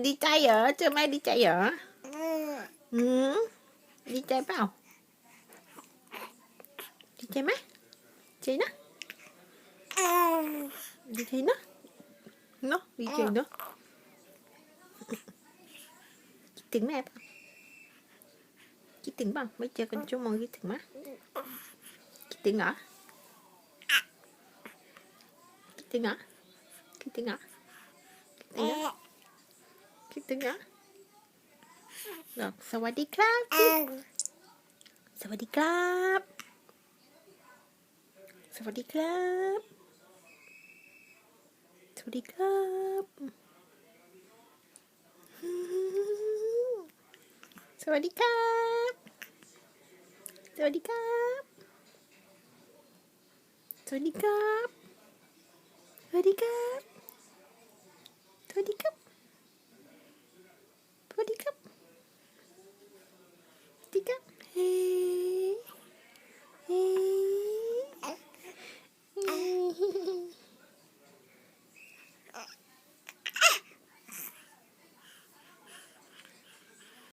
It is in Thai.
ดีใจเหรอเจอแม่ดีใจเหรออืมดีใจเปล่าดีใจไหมใจนะดีใจนะเนาะดีใจเนาะคิดถึงแม่เปล่าคิดถึงเปล่าไม่เจอกันชั่วโมงคิดถึงไหมคิดถึงเหรอคิดถึงเหรอคิดถึงเหรอคิดถึงเหรอบอกสวัสดีครับสวัสดีครับสวัสดีครับสวัสดีครับสวัสดีครับสวัสดีครับสวัสดีครับสวัสดีครับสวัสดีครับ